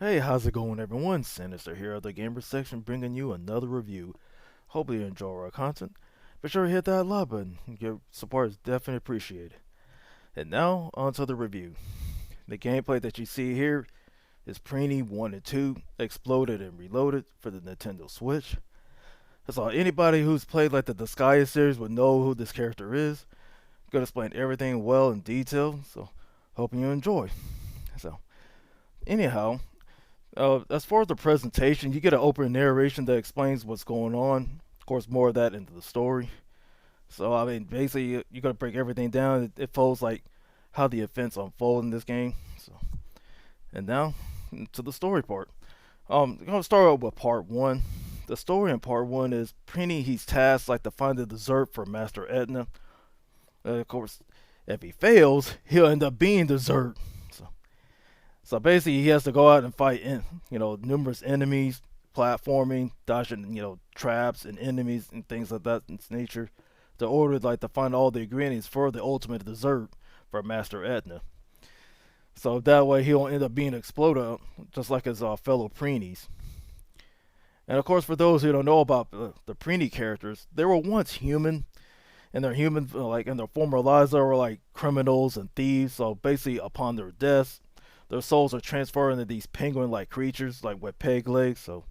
Hey, how's it going, everyone? Sinister here at the Gamer section, bringing you another review. Hope you enjoy our content. Be sure to hit that like button. Your support is definitely appreciated. And now, on to the review. The gameplay that you see here is Prinny 1 and 2, Exploded and Reloaded for the Nintendo Switch. So anybody who's played like the Disgaea series would know who this character is. Gonna explain everything well in detail, so hoping you enjoy. So, anyhow, as far as the presentation, you get an open narration that explains what's going on. Of course, more of that into the story. So, I mean, basically, you're gonna break everything down. It follows like how the events unfold in this game. So, and now to the story part. I'm gonna start out with part one. The story in part one is Prinny. He's tasked like to find the dessert for Master Etna. Of course, if he fails, he'll end up being dessert. So basically, he has to go out and fight, numerous enemies, platforming, dodging, traps and enemies and things like that in its nature, to order like to find all the ingredients for the ultimate dessert for Master Etna. So that way he'll end up being exploded, just like his fellow Preenies. And of course, for those who don't know about the Preenie characters, they were once human, and they're human like in their former lives they were like criminals and thieves. So basically, upon their deaths, their souls are transferred into these penguin-like creatures, like with peg legs. So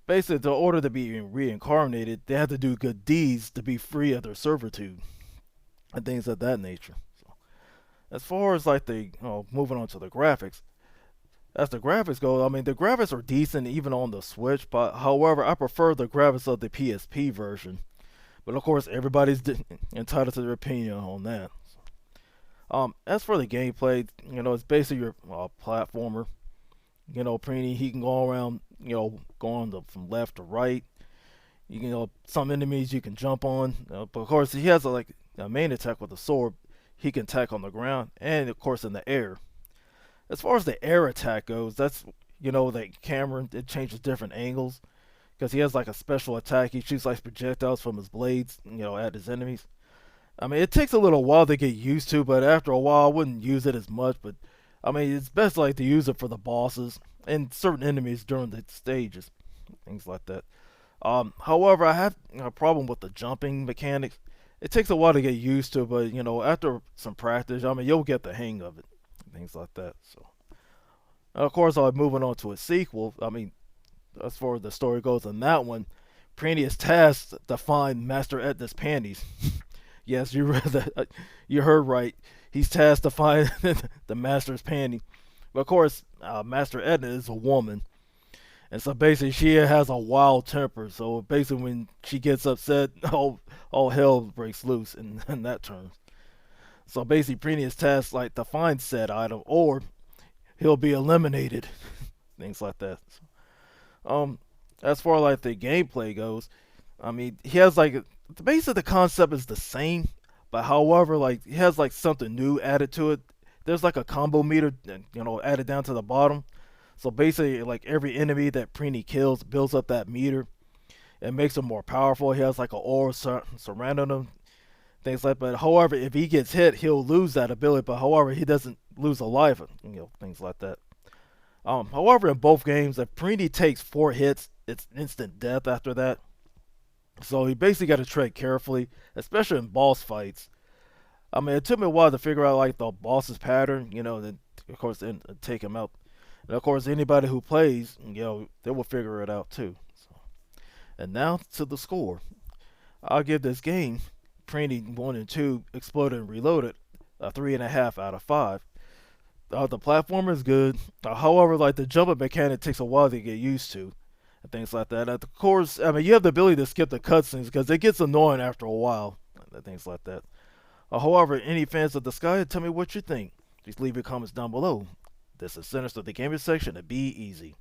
basically, in order to be reincarnated, they have to do good deeds to be free of their servitude and things of that nature. So as far as like the moving on to the graphics, as the graphics go, I mean the graphics are decent even on the Switch, but however, I prefer the graphics of the PSP version. But of course, everybody's entitled to their opinion on that. As for the gameplay, it's basically your platformer. Preeny, he can go around, going from left to right. Some enemies you can jump on. But of course, he has a main attack with a sword. He can attack on the ground and, of course, in the air. As far as the air attack goes, that's, the camera, it changes different angles. Because he has like a special attack. He shoots like projectiles from his blades, at his enemies. I mean, it takes a little while to get used to, but after a while, I wouldn't use it as much. But I mean, it's best like to use it for the bosses and certain enemies during the stages, things like that. However, I have a problem with the jumping mechanics. It takes a while to get used to, but after some practice, I mean, you'll get the hang of it, things like that. So, of course, I'm moving on to a sequel. I mean, as far as the story goes in that one, Prinny is tasked to find Master Etna's panties. Yes, you read that. You heard right. He's tasked to find the master's panty. But of course, Master Etna is a woman, and so basically she has a wild temper. So basically, when she gets upset, all hell breaks loose in that terms. So basically, Prinny is tasked like to find said item, or he'll be eliminated. Things like that. As far like the gameplay goes, I mean, he has like the base of the concept is the same, but however, like he has like something new added to it. There's like a combo meter, added down to the bottom. So basically, like every enemy that Prinny kills builds up that meter and makes him more powerful. He has like an aura surrounding him, things like that. However, if he gets hit, he'll lose that ability. But however, he doesn't lose a life, things like that. However, in both games, if Prinny takes 4 hits, it's instant death after that. So you basically got to tread carefully, especially in boss fights. I mean, it took me a while to figure out like the boss's pattern, then of course then take him out. And of course, anybody who plays, they will figure it out too. So, and now to the score. I'll give this game, Prinny 1 and 2, Exploded and Reloaded, a 3.5 out of 5. The platform is good. However, like the jumping mechanic takes a while to get used to, and things like that. Of course, I mean you have the ability to skip the cutscenes because it gets annoying after a while, and things like that. However, any fans of Disgaea, tell me what you think. Just leave your comments down below. This is Sinister, the gaming section, and be easy.